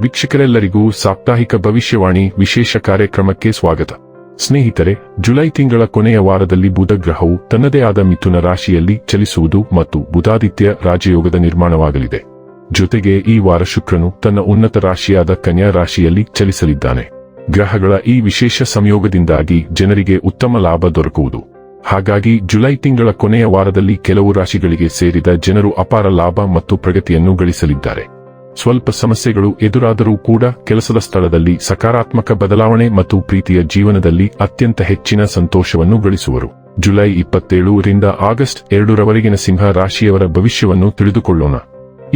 ವೀಕ್ಷಕರೆಲ್ಲರಿಗೂ ಸಾಪ್ತಾಹಿಕ ಭವಿಷ್ಯವಾಣಿ ವಿಶೇಷ ಕಾರ್ಯಕ್ರಮಕ್ಕೆ ಸ್ವಾಗತ. ಸ್ನೇಹಿತರೆ, ಜುಲೈ ತಿಂಗಳ ಕೊನೆಯ ವಾರದಲ್ಲಿ ಬುಧ ಗ್ರಹವು ತನ್ನದೇ ಆದ ಮಿಥುನ ರಾಶಿಯಲ್ಲಿ ಚಲಿಸುವುದು ಮತ್ತು ಬುಧಾದಿತ್ಯ ರಾಜಯೋಗದ ನಿರ್ಮಾಣವಾಗಲಿದೆ. ಜೊತೆಗೆ ಈ ವಾರ ಶುಕ್ರನು ತನ್ನ ಉನ್ನತ ರಾಶಿಯಾದ ಕನ್ಯಾ ರಾಶಿಯಲ್ಲಿ ಚಲಿಸಲಿದ್ದಾನೆ. ಗ್ರಹಗಳ ಈ ವಿಶೇಷ ಸಂಯೋಗದಿಂದಾಗಿ ಜನರಿಗೆ ಉತ್ತಮ ಲಾಭ ದೊರಕುವುದು. ಹಾಗಾಗಿ ಜುಲೈ ತಿಂಗಳ ಕೊನೆಯ ವಾರದಲ್ಲಿ ಕೆಲವು ರಾಶಿಗಳಿಗೆ ಸೇರಿದ ಜನರು ಅಪಾರ ಲಾಭ ಮತ್ತು ಪ್ರಗತಿಯನ್ನು ಗಳಿಸಲಿದ್ದಾರೆ. ಸ್ವಲ್ಪ ಸಮಸ್ಯೆಗಳು ಎದುರಾದರೂ ಕೂಡ ಕೆಲಸದ ಸ್ಥಳದಲ್ಲಿ ಸಕಾರಾತ್ಮಕ ಬದಲಾವಣೆ ಮತ್ತು ಪ್ರೀತಿಯ ಜೀವನದಲ್ಲಿ ಅತ್ಯಂತ ಹೆಚ್ಚಿನ ಸಂತೋಷವನ್ನು ಗಳಿಸುವರು. ಜುಲೈ 27 ರಿಂದ ಆಗಸ್ಟ್ 2 ರವರೆಗಿನ ಸಿಂಹ ರಾಶಿಯವರ ಭವಿಷ್ಯವನ್ನು ತಿಳಿದುಕೊಳ್ಳೋಣ.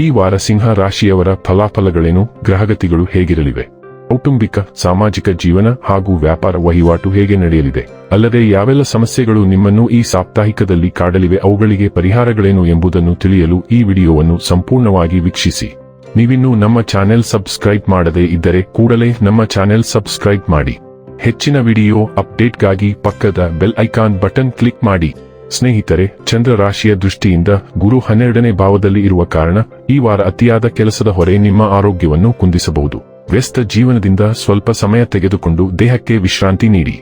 ಈ ವಾರ ಸಿಂಹ ರಾಶಿಯವರ ಫಲಾಫಲಗಳೇನು, ಗ್ರಹಗತಿಗಳು ಹೇಗಿರಲಿವೆ, ಕೌಟುಂಬಿಕ ಸಾಮಾಜಿಕ ಜೀವನ ಹಾಗೂ ವ್ಯಾಪಾರ ವಹಿವಾಟು ಹೇಗೆ ನಡೆಯಲಿದೆ, ಅಲ್ಲದೆ ಯಾವೆಲ್ಲ ಸಮಸ್ಯೆಗಳು ನಿಮ್ಮನ್ನು ಈ ಸಾಪ್ತಾಹಿಕದಲ್ಲಿ ಕಾಡಲಿವೆ, ಅವುಗಳಿಗೆ ಪರಿಹಾರಗಳೇನು ಎಂಬುದನ್ನು ತಿಳಿಯಲು ಈ ವಿಡಿಯೋವನ್ನು ಸಂಪೂರ್ಣವಾಗಿ ವೀಕ್ಷಿಸಿ. ನೀವಿನ್ನೂ ನಮ್ಮ ಚಾನೆಲ್ ಸಬ್ಸ್ಕ್ರೈಬ್ ಮಾಡದೇ ಇದ್ದರೆ ಕೂಡಲೇ ನಮ್ಮ ಚಾನೆಲ್ ಸಬ್ಸ್ಕ್ರೈಬ್ ಮಾಡಿ. ಹೆಚ್ಚಿನ ವಿಡಿಯೋ ಅಪ್ಡೇಟ್ಗಾಗಿ ಪಕ್ಕದ ಬೆಲ್ ಐಕಾನ್ ಬಟನ್ ಕ್ಲಿಕ್ ಮಾಡಿ. ಸ್ನೇಹಿತರೆ, ಚಂದ್ರ ರಾಶಿಯ ದೃಷ್ಟಿಯಿಂದ ಗುರು 12ನೇ ಭಾವದಲ್ಲಿ ಇರುವ ಕಾರಣ ಈ ವಾರ ಅತಿಯಾದ ಕೆಲಸದ ಹೊರೆ ನಿಮ್ಮ ಆರೋಗ್ಯವನ್ನು ಕುಂದಿಸಬಹುದು. ವ್ಯಸ್ತ ಜೀವನದಿಂದ ಸ್ವಲ್ಪ ಸಮಯ ತೆಗೆದುಕೊಂಡು ದೇಹಕ್ಕೆ ವಿಶ್ರಾಂತಿ ನೀಡಿ.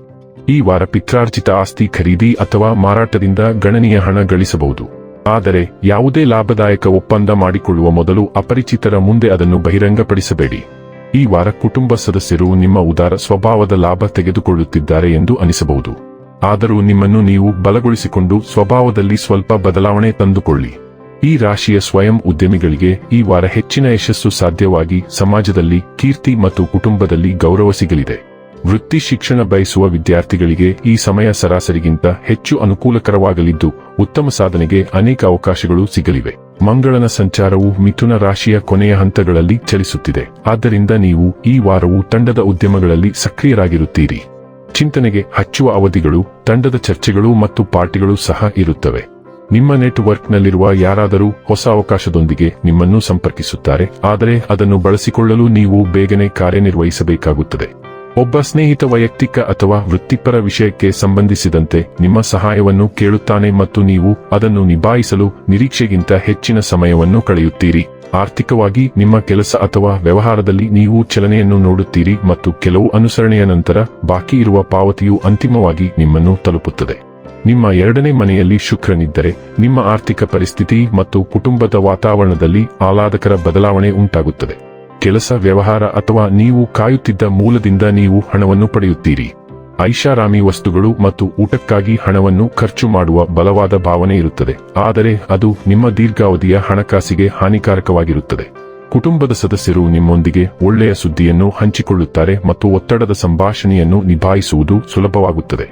ಈ ವಾರ ಪಿತ್ರಾರ್ಜಿತ ಆಸ್ತಿ ಖರೀದಿ ಅಥವಾ ಮಾರಾಟದಿಂದ ಗಣನೀಯ ಹಣ ಗಳಿಸಬಹುದು. ಆದರೆ ಯಾವುದೇ ಲಾಭದಾಯಕ ಒಪ್ಪಂದ ಮಾಡಿಕೊಳ್ಳುವ ಮೊದಲು ಅಪರಿಚಿತರ ಮುಂದೆ ಅದನ್ನು ಬಹಿರಂಗಪಡಿಸಬೇಡಿ. ಈ ವಾರ ಕುಟುಂಬ ಸದಸ್ಯರು ನಿಮ್ಮ ಉದಾರ ಸ್ವಭಾವದ ಲಾಭ ತೆಗೆದುಕೊಳ್ಳುತ್ತಿದ್ದಾರೆ ಎಂದು ಅನಿಸಬಹುದು. ಆದರೂ ನಿಮ್ಮನ್ನು ನೀವು ಬಲಗೊಳಿಸಿಕೊಂಡು ಸ್ವಭಾವದಲ್ಲಿ ಸ್ವಲ್ಪ ಬದಲಾವಣೆ ತಂದುಕೊಳ್ಳಿ. ಈ ರಾಶಿಯ ಸ್ವಯಂ ಉದ್ಯಮಿಗಳಿಗೆ ಈ ವಾರ ಹೆಚ್ಚಿನ ಯಶಸ್ಸು ಸಾಧ್ಯವಾಗಿ ಸಮಾಜದಲ್ಲಿ ಕೀರ್ತಿ ಮತ್ತು ಕುಟುಂಬದಲ್ಲಿ ಗೌರವ ಸಿಗಲಿದೆ. ವೃತ್ತಿ ಶಿಕ್ಷಣ ಬಯಸುವ ವಿದ್ಯಾರ್ಥಿಗಳಿಗೆ ಈ ಸಮಯ ಸರಾಸರಿಗಿಂತ ಹೆಚ್ಚು ಅನುಕೂಲಕರವಾಗಲಿದ್ದು ಉತ್ತಮ ಸಾಧನೆಗೆ ಅನೇಕ ಅವಕಾಶಗಳು ಸಿಗಲಿವೆ. ಮಂಗಳನ ಸಂಚಾರವು ಮಿಥುನ ರಾಶಿಯ ಕೊನೆಯ ಹಂತಗಳಲ್ಲಿ ಚಲಿಸುತ್ತಿದೆ. ಆದ್ದರಿಂದ ನೀವು ಈ ವಾರವೂ ತಂಡದ ಉದ್ಯಮಗಳಲ್ಲಿ ಸಕ್ರಿಯರಾಗಿರುತ್ತೀರಿ. ಚಿಂತನೆಗೆ ಹಚ್ಚುವ ಅವಧಿಗಳು, ತಂಡದ ಚರ್ಚೆಗಳು ಮತ್ತು ಪಾರ್ಟಿಗಳು ಸಹ ಇರುತ್ತವೆ. ನಿಮ್ಮ ನೆಟ್ವರ್ಕ್ನಲ್ಲಿರುವ ಯಾರಾದರೂ ಹೊಸ ಅವಕಾಶದೊಂದಿಗೆ ನಿಮ್ಮನ್ನು ಸಂಪರ್ಕಿಸುತ್ತಾರೆ, ಆದರೆ ಅದನ್ನು ಬಳಸಿಕೊಳ್ಳಲು ನೀವು ಬೇಗನೆ ಕಾರ್ಯನಿರ್ವಹಿಸಬೇಕಾಗುತ್ತದೆ. ಒಬ್ಬ ಸ್ನೇಹಿತ ವೈಯಕ್ತಿಕ ಅಥವಾ ವೃತ್ತಿಪರ ವಿಷಯಕ್ಕೆ ಸಂಬಂಧಿಸಿದಂತೆ ನಿಮ್ಮ ಸಹಾಯವನ್ನು ಕೇಳುತ್ತಾನೆ ಮತ್ತು ನೀವು ಅದನ್ನು ನಿಭಾಯಿಸಲು ನಿರೀಕ್ಷೆಗಿಂತ ಹೆಚ್ಚಿನ ಸಮಯವನ್ನು ಕಳೆಯುತ್ತೀರಿ. ಆರ್ಥಿಕವಾಗಿ ನಿಮ್ಮ ಕೆಲಸ ಅಥವಾ ವ್ಯವಹಾರದಲ್ಲಿ ನೀವು ಚಲನೆಯನ್ನು ನೋಡುತ್ತೀರಿ ಮತ್ತು ಕೆಲವು ಅನುಸರಣೆಯ ನಂತರ ಬಾಕಿ ಇರುವ ಪಾವತಿಯು ಅಂತಿಮವಾಗಿ ನಿಮ್ಮನ್ನು ತಲುಪುತ್ತದೆ. ನಿಮ್ಮ 2ನೇ ಮನೆಯಲ್ಲಿ ಶುಕ್ರನಿದ್ದರೆ ನಿಮ್ಮ ಆರ್ಥಿಕ ಪರಿಸ್ಥಿತಿ ಮತ್ತು ಕುಟುಂಬದ ವಾತಾವರಣದಲ್ಲಿ ಆಹ್ಲಾದಕರ ಬದಲಾವಣೆ ಉಂಟಾಗುತ್ತದೆ. ಕೆಲಸ, ವ್ಯವಹಾರ ಅಥವಾ ನೀವು ಕಾಯುತ್ತಿದ್ದ ಮೂಲದಿಂದ ನೀವು ಹಣವನ್ನು ಪಡೆಯುತ್ತೀರಿ. ಐಷಾರಾಮಿ ವಸ್ತುಗಳು ಮತ್ತು ಊಟಕ್ಕಾಗಿ ಹಣವನ್ನು ಖರ್ಚು ಮಾಡುವ ಬಲವಾದ ಭಾವನೆ ಇರುತ್ತದೆ, ಆದರೆ ಅದು ನಿಮ್ಮ ದೀರ್ಘಾವಧಿಯ ಹಣಕಾಸಿಗೆ ಹಾನಿಕಾರಕವಾಗಿರುತ್ತದೆ. ಕುಟುಂಬದ ಸದಸ್ಯರು ನಿಮ್ಮೊಂದಿಗೆ ಒಳ್ಳೆಯ ಸುದ್ದಿಯನ್ನು ಹಂಚಿಕೊಳ್ಳುತ್ತಾರೆ ಮತ್ತು ಒತ್ತಡದ ಸಂಭಾಷಣೆಯನ್ನು ನಿಭಾಯಿಸುವುದು ಸುಲಭವಾಗುತ್ತದೆ.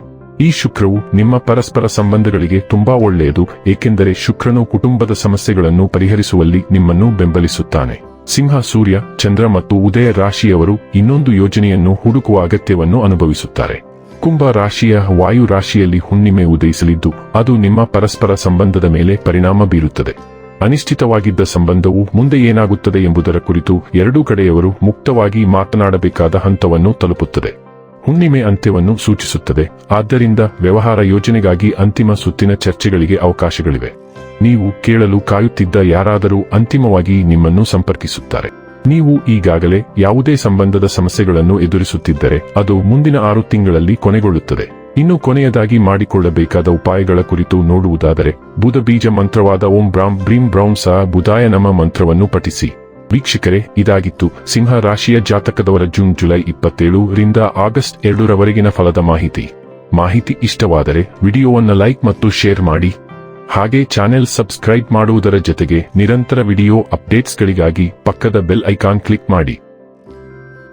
ಈ ಶುಕ್ರವು ನಿಮ್ಮ ಪರಸ್ಪರ ಸಂಬಂಧಗಳಿಗೆ ತುಂಬಾ ಒಳ್ಳೆಯದು, ಏಕೆಂದರೆ ಶುಕ್ರನು ಕುಟುಂಬದ ಸಮಸ್ಯೆಗಳನ್ನು ಪರಿಹರಿಸುವಲ್ಲಿ ನಿಮ್ಮನ್ನು ಬೆಂಬಲಿಸುತ್ತಾನೆ. ಸಿಂಹ, ಸೂರ್ಯ, ಚಂದ್ರ ಮತ್ತು ಉದಯ ರಾಶಿಯವರು ಇನ್ನೊಂದು ಯೋಜನೆಯನ್ನು ಹುಡುಕುವ ಅಗತ್ಯವನ್ನು ಅನುಭವಿಸುತ್ತಾರೆ. ಕುಂಭ ರಾಶಿಯ ವಾಯು ರಾಶಿಯಲ್ಲಿ ಹುಣ್ಣಿಮೆ ಉದಯಿಸಲಿದ್ದು ಅದು ನಿಮ್ಮ ಪರಸ್ಪರ ಸಂಬಂಧದ ಮೇಲೆ ಪರಿಣಾಮ ಬೀರುತ್ತದೆ. ಅನಿಶ್ಚಿತವಾಗಿದ್ದ ಸಂಬಂಧವು ಮುಂದೆ ಏನಾಗುತ್ತದೆ ಎಂಬುದರ ಕುರಿತು ಎರಡೂ ಕಡೆಯವರು ಮುಕ್ತವಾಗಿ ಮಾತನಾಡಬೇಕಾದ ಹಂತವನ್ನು ತಲುಪುತ್ತದೆ. ಹುಣ್ಣಿಮೆ ಅಂತ್ಯವನ್ನು ಸೂಚಿಸುತ್ತದೆ, ಆದ್ದರಿಂದ ವ್ಯವಹಾರ ಯೋಜನೆಗಾಗಿ ಅಂತಿಮ ಸುತ್ತಿನ ಚರ್ಚೆಗಳಿಗೆ ಅವಕಾಶಗಳಿವೆ. ನೀವು ಕೇಳಲು ಕಾಯುತ್ತಿದ್ದ ಯಾರಾದರೂ ಅಂತಿಮವಾಗಿ ನಿಮ್ಮನ್ನು ಸಂಪರ್ಕಿಸುತ್ತಾರೆ. ನೀವು ಈಗಾಗಲೇ ಯಾವುದೇ ಸಂಬಂಧದ ಸಮಸ್ಯೆಗಳನ್ನು ಎದುರಿಸುತ್ತಿದ್ದರೆ ಅದು ಮುಂದಿನ 6 ತಿಂಗಳಲ್ಲಿ ಕೊನೆಗೊಳ್ಳುತ್ತದೆ. ಇನ್ನು ಕೊನೆಯದಾಗಿ ಮಾಡಿಕೊಳ್ಳಬೇಕಾದ ಉಪಾಯಗಳ ಕುರಿತು ನೋಡುವುದಾದರೆ ಬುಧ ಬೀಜ ಮಂತ್ರವಾದ ಓಂ ಬ್ರಾಂ ಬ್ರೀಂ ಬ್ರೌಂ ಸಹ ಬುಧಾಯ ನಮ ಮಂತ್ರವನ್ನು ಪಠಿಸಿ. ವೀಕ್ಷಕರೇ, ಇದಾಗಿತ್ತು ಸಿಂಹ ರಾಶಿಯ ಜಾತಕದವರ ಜುಲೈ 27 ರಿಂದ ಆಗಸ್ಟ್ 2 ರವರೆಗಿನ ಫಲದ ಮಾಹಿತಿ ಇಷ್ಟವಾದರೆ ವಿಡಿಯೋವನ್ನು ಲೈಕ್ ಮತ್ತು ಶೇರ್ ಮಾಡಿ. ಹಾಗೆ ಚಾನೆಲ್ ಸಬ್ಸ್ಕ್ರೈಬ್ ಮಾಡುವುದರ ಜೊತೆಗೆ ನಿರಂತರ ವಿಡಿಯೋ ಅಪ್ಡೇಟ್ಸ್ಗಳಿಗಾಗಿ ಪಕ್ಕದ ಬೆಲ್ ಐಕಾನ್ ಕ್ಲಿಕ್ ಮಾಡಿ.